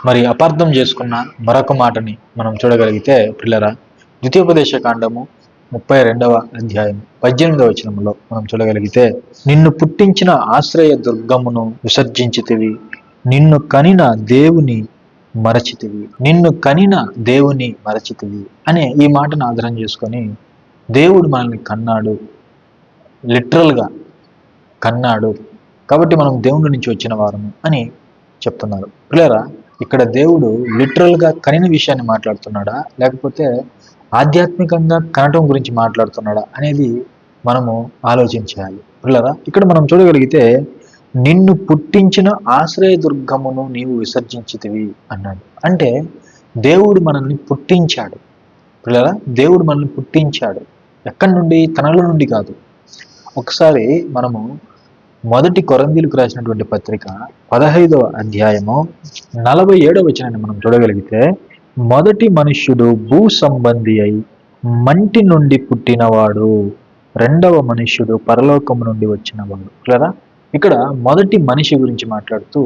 మరి అపార్థం చేసుకున్న మరొక మాటని మనం చూడగలిగితే పిల్లరా, ద్వితీయోపదేశ కాండము 32వ అధ్యాయం 18వ వచనంలో మనం చూడగలిగితే, నిన్ను పుట్టించిన ఆశ్రయ దుర్గమును విసర్జించితివి, నిన్ను కనిన దేవుని మరచితివి, నిన్ను కనిన దేవుని మరచితివి అనే ఈ మాటను ఆధారం చేసుకొని దేవుడు మనల్ని కన్నాడు, లిటరల్గా కన్నాడు, కాబట్టి మనం దేవుడి నుంచి వచ్చిన వారము అని చెప్తున్నారు. పిల్లరా, ఇక్కడ దేవుడు లిటరల్గా కనిన విషయాన్ని మాట్లాడుతున్నాడా, లేకపోతే ఆధ్యాత్మికంగా కనటం గురించి మాట్లాడుతున్నాడా అనేది మనము ఆలోచించాలి. పిల్లరా, ఇక్కడ మనం చూడగలిగితే నిన్ను పుట్టించిన ఆశ్రయ దుర్గమును నీవు విసర్జించితివి అన్నాడు. అంటే దేవుడు మనల్ని పుట్టించాడు. పిల్లరా, దేవుడు మనల్ని పుట్టించాడు. ఎక్కడి నుండి? తనలో నుండి కాదు. ఒకసారి మనము మొదటి కొరింథీయులకు రాసినటువంటి పత్రిక 15వ అధ్యాయము 47వ వచనాన్ని మనం చూడగలిగితే, మొదటి మనుష్యుడు భూ సంబంధి అయి మంటి నుండి పుట్టినవాడు, రెండవ మనుష్యుడు పరలోకము నుండి వచ్చినవాడు. లేదా ఇక్కడ మొదటి మనిషి గురించి మాట్లాడుతూ,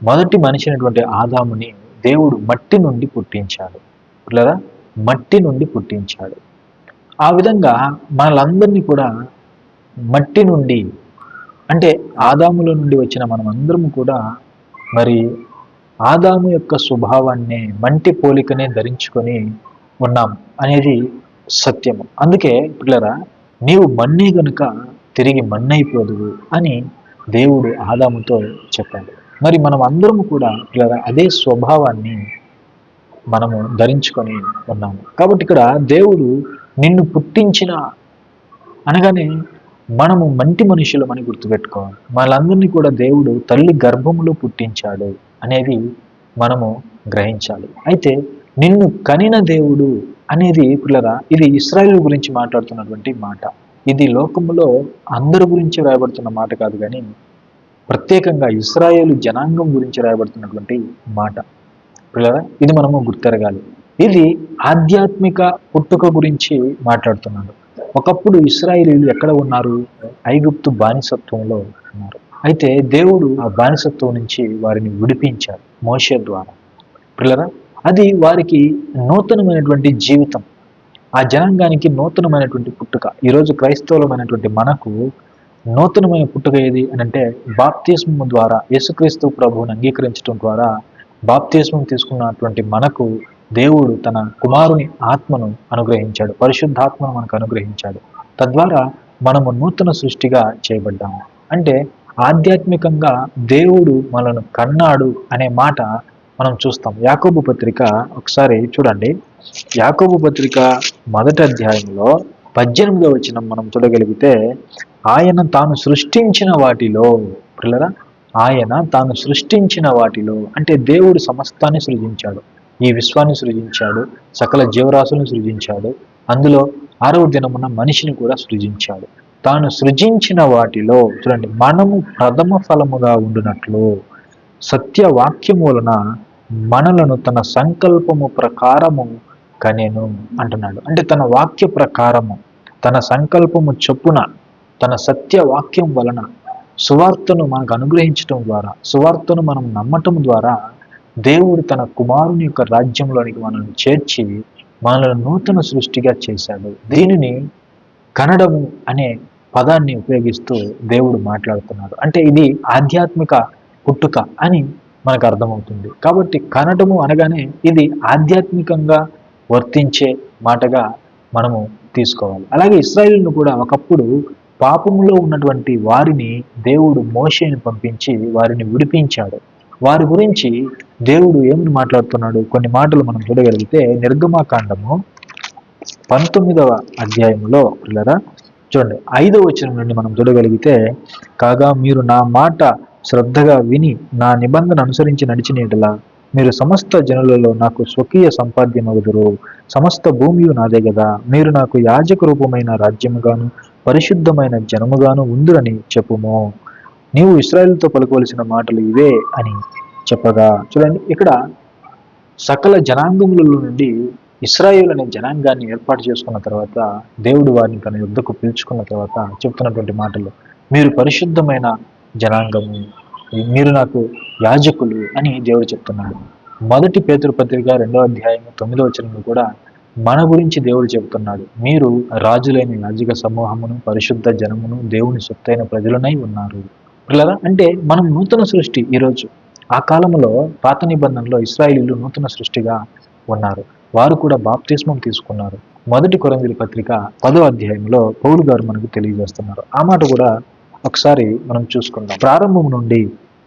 మొదటి మనిషి అయినటువంటి ఆదాముని దేవుడు మట్టి నుండి పుట్టించాడు. లేదా మట్టి నుండి పుట్టించాడు. ఆ విధంగా మనలందరినీ కూడా మట్టి నుండి, అంటే ఆదాముల నుండి వచ్చిన మనం అందరము కూడా మరి ఆదాము యొక్క స్వభావాన్ని, మంటి పోలికనే ధరించుకొని ఉన్నాం అనేది సత్యము. అందుకే పిల్లరా, నీవు మన్నే గనుక తిరిగి మన్నైపోదువు అని దేవుడు ఆదాముతో చెప్పాడు. మరి మనం అందరము కూడా పిల్లరా అదే స్వభావాన్ని మనము ధరించుకొని ఉన్నాము. కాబట్టి ఇక్కడ దేవుడు నిన్ను పుట్టించిన అనగానే మనము మంటి మనుషులమని గుర్తుపెట్టుకోవాలి. వాళ్ళందరినీ కూడా దేవుడు తల్లి గర్భములో పుట్టించాడు అనేది మనము గ్రహించాలి. అయితే నిన్ను కనిన దేవుడు అనేది పిల్లరా, ఇది ఇశ్రాయేలు గురించి మాట్లాడుతున్నటువంటి మాట. ఇది లోకములో అందరి గురించి రాయబడుతున్న మాట కాదు, కానీ ప్రత్యేకంగా ఇశ్రాయేలు జనాంగం గురించి రాయబడుతున్నటువంటి మాట. పిల్లరా, ఇది మనము గుర్తెరగాలి. ఇది ఆధ్యాత్మిక పుట్టుక గురించి మాట్లాడుతున్నాడు. ఒకప్పుడు ఇశ్రాయేలీయులు ఎక్కడ ఉన్నారు? ఐగుప్తు బానిసత్వంలో ఉన్నారు. అయితే దేవుడు ఆ బానిసత్వం నుంచి వారిని విడిపించాడు మోషే ద్వారా. పిల్లరా, అది వారికి నూతనమైనటువంటి జీవితం, ఆ జనాంగానికి నూతనమైనటువంటి పుట్టుక. ఈరోజు క్రైస్తవులమైనటువంటి మనకు నూతనమైన పుట్టుక ఏది అని అంటే, బాప్తిస్మం ద్వారా యేసుక్రీస్తు ప్రభువుని అంగీకరించడం ద్వారా బాప్తిస్మం తీసుకున్నటువంటి మనకు దేవుడు తన కుమారుని ఆత్మను అనుగ్రహించాడు, పరిశుద్ధాత్మను మనకు అనుగ్రహించాడు. తద్వారా మనము నూతన సృష్టిగా చేయబడ్డాము. అంటే ఆధ్యాత్మికంగా దేవుడు మనను కన్నాడు అనే మాట మనం చూస్తాం. యాకోబు పత్రిక ఒకసారి చూడండి. యాకోబు పత్రిక 1వ అధ్యాయంలో 18వ వచనం మనం చూడగలిగితే, ఆయన తాను సృష్టించిన వాటిలో, పిల్లరా, ఆయన తాను సృష్టించిన వాటిలో అంటే దేవుడు సమస్తాన్ని సృజించాడు, ఈ విశ్వాన్ని సృజించాడు, సకల జీవరాశులను సృజించాడు, అందులో 6వ దినమున మనిషిని కూడా సృజించాడు. తాను సృజించిన వాటిలో చూడండి, మనము ప్రథమ ఫలముగా ఉండునట్లు సత్యవాక్యము వలన మనలను తన సంకల్పము ప్రకారము కనెను అంటున్నాడు. అంటే తన వాక్య ప్రకారము, తన సంకల్పము చొప్పున, తన సత్యవాక్యం వలన సువార్తను మనకు అనుగ్రహించటం ద్వారా, సువార్తను మనం నమ్మటం ద్వారా దేవుడు తన కుమారుని యొక్క రాజ్యంలోనికి మనల్ని చేర్చి మనల్ని నూతన సృష్టిగా చేశాడు. దీనిని కనడము అనే పదాన్ని ఉపయోగిస్తూ దేవుడు మాట్లాడుతున్నాడు. అంటే ఇది ఆధ్యాత్మిక పుట్టుక అని మనకు అర్థమవుతుంది. కాబట్టి కనడము అనగానే ఇది ఆధ్యాత్మికంగా వర్తించే మాటగా మనము తీసుకోవాలి. అలాగే ఇశ్రాయేలును కూడా ఒకప్పుడు పాపములో ఉన్నటువంటి వారిని దేవుడు మోషేని పంపించి వారిని విడిపించాడు. వారి గురించి దేవుడు ఏమని మాట్లాడుతున్నాడు? కొన్ని మాటలు మనం చూడగలిగితే నిర్గమాకాండము 19వ అధ్యాయంలో పిల్లరా చూడండి, 5వ వచనం నుండి మనం చూడగలిగితే, కాగా మీరు నా మాట శ్రద్ధగా విని నా నిబంధన అనుసరించి నడిచిన యెడల మీరు సమస్త జనులలో నాకు స్వకీయ సంపాద్యమగుదురు, సమస్త భూమియు నాదే గదా, మీరు నాకు యాజక రూపమైన రాజ్యముగాను పరిశుద్ధమైన జనముగాను ఉందురని చెప్పుము. నీవు ఇశ్రాయేలుతో పలుకోవలసిన మాటలు ఇవే అని చెప్పగా, చూడండి ఇక్కడ సకల జనాంగములలో నుండి ఇశ్రాయేలు అనే జనాంగాన్ని ఏర్పాటు చేసుకున్న తర్వాత దేవుడు వారిని తన యుద్ధకు పిలుచుకున్న తర్వాత చెప్తున్నటువంటి మాటలు, మీరు పరిశుద్ధమైన జనాంగము, మీరు నాకు యాజకులు అని దేవుడు చెప్తున్నాడు. మొదటి పేతురు పత్రిక 2వ అధ్యాయం 9వ వచనంలో కూడా మన గురించి దేవుడు చెబుతున్నాడు. మీరు రాజులైన యాజక సమూహమును, పరిశుద్ధ జనమును, దేవుని సొత్తైన ప్రజలనై ఉన్నారు. పిల్లరా, అంటే మనం నూతన సృష్టి. ఈరోజు ఆ కాలంలో పాత నిబంధనలో ఇశ్రాయేలీయులు నూతన సృష్టిగా ఉన్నారు. వారు కూడా బాప్తిస్మం తీసుకున్నారు. మొదటి కొరింథీయుల పత్రిక 10వ అధ్యాయంలో పౌలు గారు మనకు తెలియజేస్తున్నారు. ఆ మాట కూడా ఒకసారి మనం చూసుకుందాం. ప్రారంభం నుండి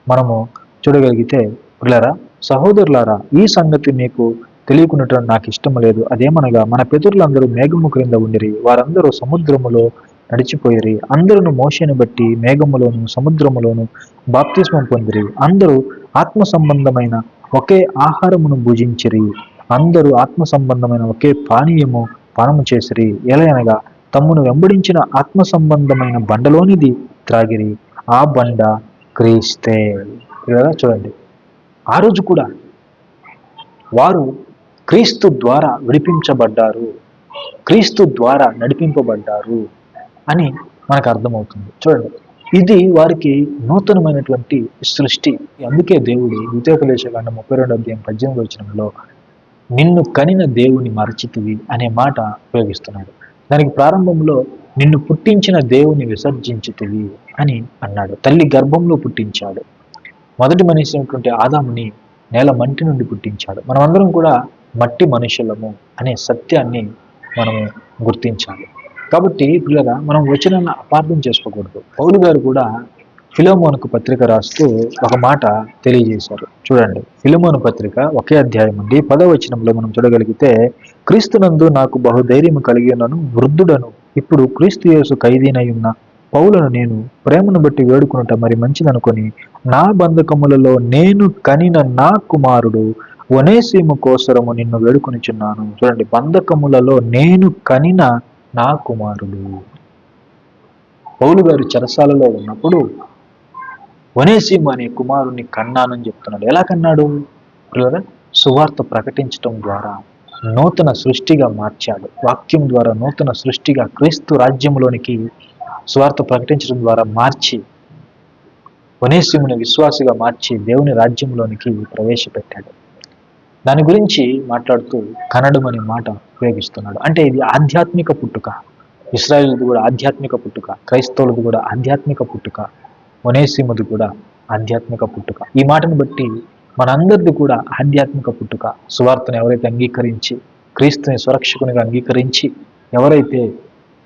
మనము చూడగలిగితే, పిల్లరా సహోదరులారా, ఈ సంగతి మీకు తెలియకున్నట్టు నాకు ఇష్టం లేదు. అదేమనగా మన పితరులందరూ మేఘము క్రింద ఉండిరి, వారందరూ సముద్రములో నడిచిపోయిరి. అందరూ మోషేను బట్టి మేఘములోను సముద్రములోను బాప్తిస్మం పొందిరి. అందరూ ఆత్మ సంబంధమైన ఒకే ఆహారమును భుజించిరి. అందరూ ఆత్మ సంబంధమైన ఒకే పానీయము పానము చేసిరి. ఎలయనగా తమ్మును వెంబడించిన ఆత్మ సంబంధమైన బండలోనిది త్రాగిరి. ఆ బండ క్రీస్తే. చూడండి, ఆ రోజు కూడా వారు క్రీస్తు ద్వారా విడిపించబడ్డారు, క్రీస్తు ద్వారా నడిపింపబడ్డారు అని మనకు అర్థమవుతుంది. చూడండి, ఇది వారికి నూతనమైనటువంటి సృష్టి. అందుకే దేవుడు ద్వితీయోపదేశకాండం 32వ అధ్యాయం 18వ వచనంలో నిన్ను కనిన దేవుని మరచితివి అనే మాట ఉపయోగిస్తున్నాడు. దానికి ప్రారంభంలో నిన్ను పుట్టించిన దేవుని విసర్జించితివి అని అన్నాడు. తల్లి గర్భంలో పుట్టించాడు. మొదటి మనిషి అయినటువంటి ఆదాముని నేల మంటి నుండి పుట్టించాడు. మనమందరం కూడా మట్టి మనుషులము అనే సత్యాన్ని మనము గుర్తించాలి. కాబట్టి పిల్లగా మనం వచనాన్ని అపార్థం చేసుకోకూడదు. పౌలు గారు కూడా ఫిలోమోనుకు పత్రిక రాస్తూ ఒక మాట తెలియజేశారు. చూడండి, ఫిలోమోను పత్రిక 1వ అధ్యాయం నుండి 10వ వచనంలో మనం చూడగలిగితే, క్రీస్తునందు నాకు బహుధైర్యము కలిగి ఉన్నను, వృద్ధుడను, ఇప్పుడు క్రీస్తు యేసు ఖైదీనై ఉన్న పౌలను నేను ప్రేమను బట్టి వేడుకునుట మరి మంచిదనుకొని నా బంధకములలో నేను కనిన నా కుమారుడు ఒనేసిము కోసరము నిన్ను వేడుకొనిచున్నాను. చూడండి, బంధకములలో నేను కనిన నా కుమారుడు. పౌలు గారు చెరసాలలో ఉన్నప్పుడు ఒనేసిము అనే కుమారుణ్ణి కన్నానని చెప్తున్నాడు. ఎలా కన్నాడు? సువార్త ప్రకటించటం ద్వారా నూతన సృష్టిగా మార్చాడు. వాక్యం ద్వారా నూతన సృష్టిగా క్రీస్తు రాజ్యంలోనికి సువార్త ప్రకటించడం ద్వారా మార్చి ఒనేసిముని విశ్వాసిగా మార్చి దేవుని రాజ్యంలోనికి ప్రవేశపెట్టాడు. దాని గురించి మాట్లాడుతూ కనడం అనే మాట ఉపయోగిస్తున్నాడు. అంటే ఇది ఆధ్యాత్మిక పుట్టుక. ఇశ్రాయేలుది కూడా ఆధ్యాత్మిక పుట్టుక, క్రైస్తవులది కూడా ఆధ్యాత్మిక పుట్టుక, ఒనేసిముది కూడా ఆధ్యాత్మిక పుట్టుక. ఈ మాటను బట్టి మనందరిది కూడా ఆధ్యాత్మిక పుట్టుక. సువార్తను ఎవరైతే అంగీకరించి క్రీస్తుని సురక్షకునిగా అంగీకరించి ఎవరైతే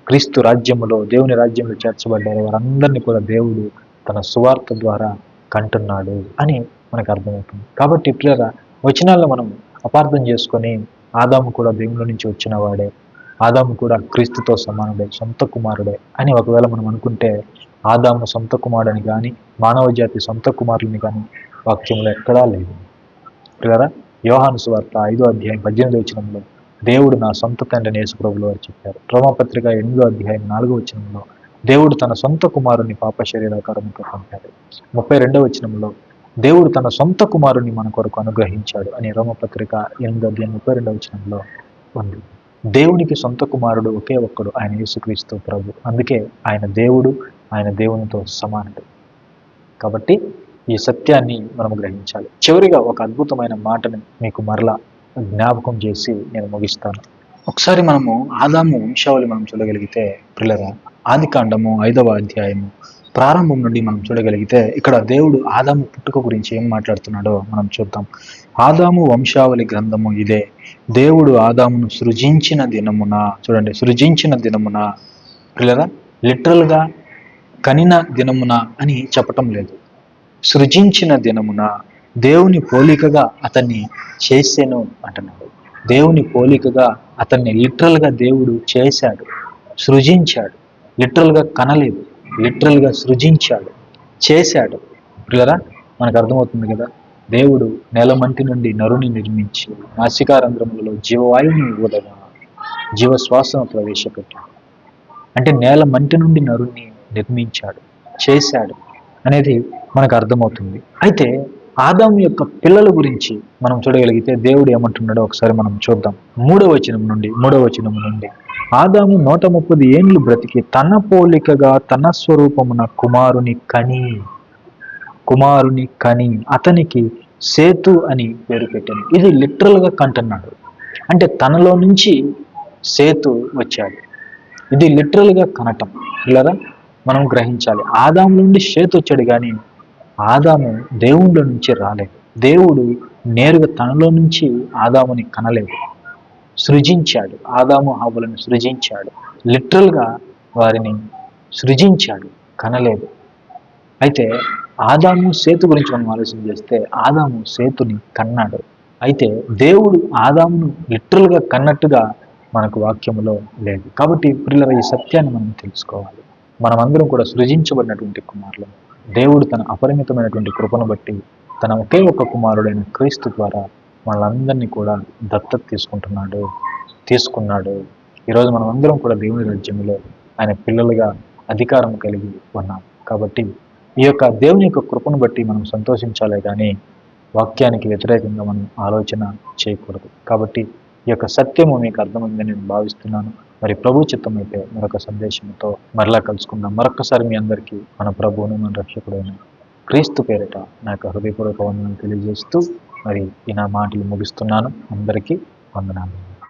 క్రీస్తు రాజ్యములో దేవుని రాజ్యంలో చేర్చబడ్డారో వారందరినీ కూడా దేవుడు తన సువార్త ద్వారా కంటున్నాడు అని మనకు అర్థమవుతుంది. కాబట్టి పిల్లల వచనాలను మనం అపార్థం చేసుకొని ఆదాము కూడా దేవుని నుంచి వచ్చిన వాడే, ఆదాము కూడా క్రీస్తుతో సమానుడే, సొంత కుమారుడే అని ఒకవేళ మనం అనుకుంటే ఆదాము సొంత కుమారుడని కానీ మానవ జాతి సొంత కుమారులని కానీ వాక్యంలో ఎక్కడా లేదు. పిల్లరా, యోహాను సువార్త 5వ అధ్యాయం 18వ వచనంలో దేవుడు నా సొంత తండ్రిని యేసుప్రభులు వారు చెప్పారు. రోమాపత్రిక 8వ అధ్యాయం 4వ వచనంలో దేవుడు తన సొంత కుమారుని పాప శరీరాకారంతో పంపాడు. 32వ వచనంలో దేవుడు తన సొంత కుమారుని మన కొరకు అనుగ్రహించాడు అని రోమపత్రిక 8వ అధ్యాయం 32వ వచనంలో ఉంది. దేవునికి సొంత కుమారుడు ఒకే ఒక్కడు, ఆయన యేసుక్రీస్తు ప్రభు. అందుకే ఆయన దేవుడు, ఆయన దేవునితో సమానుడు. కాబట్టి ఈ సత్యాన్ని మనం గ్రహించాలి. చివరిగా ఒక అద్భుతమైన మాటని మీకు మరలా జ్ఞాపకం చేసి నేను ముగిస్తాను. ఒకసారి మనము ఆదాము వంశావళి మనం చూడగలిగితే పిల్లరా, ఆదికాండము 5వ అధ్యాయము ప్రారంభం నుండి మనం చూడగలిగితే ఇక్కడ దేవుడు ఆదాము పుట్టుక గురించి ఏం మాట్లాడుతున్నాడో మనం చూద్దాం. ఆదాము వంశావళి గ్రంథము ఇదే. దేవుడు ఆదామును సృజించిన దినమున, చూడండి, సృజించిన దినమున, పిల్లరా, లిటరల్గా కనిన దినమున అని చెప్పటం లేదు. సృజించిన దినమున దేవుని పోలికగా అతన్ని చేసెను అంటున్నాడు. దేవుని పోలికగా అతన్ని లిటరల్గా దేవుడు చేశాడు, సృజించాడు. లిటరల్గా కనలేదు, లిటరల్గా సృజించాడు, చేశాడు. పిల్లరా, మనకు అర్థమవుతుంది కదా. దేవుడు నేలమంటి నుండి నరుని నిర్మించి నాసికారంధ్రములలో జీవవాయువుని ఊదగా జీవశ్వాసను ప్రవేశపెట్టాడు. అంటే నేల మంటి నుండి నరుని నిర్మించాడు, చేశాడు అనేది మనకు అర్థమవుతుంది. అయితే ఆదాము యొక్క పిల్లల గురించి మనం చూడగలిగితే దేవుడు ఏమంటున్నాడో ఒకసారి మనం చూద్దాం. 3వ వచనం నుండి ఆదాము 130 ఏండ్లు బ్రతికి తన పోలికగా తన స్వరూపమున కుమారుని కని అతనికి సేతు అని పేరు పెట్టాను. ఇది లిటరల్గా కంటున్నాడు. అంటే తనలో నుంచి సేతు వచ్చాడు. ఇది లిటరల్గా కనటం. పిల్లరా, మనం గ్రహించాలి. ఆదాము నుండి సేతు వచ్చాడు, కానీ ఆదాము దేవుళ్ళ నుంచి రాలేదు. దేవుడు నేరుగా తనలో నుంచి ఆదాముని కనలేదు, సృజించాడు. ఆదాము హవ్వలను సృజించాడు, లిటరల్గా వారిని సృజించాడు, కనలేదు. అయితే ఆదాము సేతు గురించి మనం ఆలోచన చేస్తే ఆదాము సేతుని కన్నాడు. అయితే దేవుడు ఆదామును లిటరల్గా కన్నట్టుగా మనకు వాక్యములో లేదు. కాబట్టి పిల్లల ఈ సత్యాన్ని మనం తెలుసుకోవాలి. మనమందరం కూడా సృజించబడినటువంటి కుమారులు. దేవుడు తన అపరిమితమైనటువంటి కృపను బట్టి తన ఒకే ఒక కుమారుడైన క్రీస్తు ద్వారా మనలందరినీ కూడా దత్తత తీసుకున్నాడు. ఈరోజు మనం అందరం కూడా దేవుని రాజ్యంలో ఆయన పిల్లలుగా అధికారం కలిగి ఉన్నాం. కాబట్టి ఈ యొక్క దేవుని యొక్క కృపను బట్టి మనం సంతోషించాలే కానీ వాక్యానికి వ్యతిరేకంగా మనం ఆలోచన చేయకూడదు. కాబట్టి ఈ యొక్క సత్యము మీకు అర్థమైందని నేను భావిస్తున్నాను. మరి ప్రభు చిత్తం అయితే మరొక సందేశంతో మరలా కలుసుకుందాం. మరొకసారి మీ అందరికీ మన ప్రభువును మన రక్షకుడైన క్రీస్తు పేరిట నా యొక్క హృదయపూర్వక వందనాలు తెలియజేస్తూ మరి ఈ నా మాటలు ముగిస్తున్నాను. అందరికీ వందనాలు.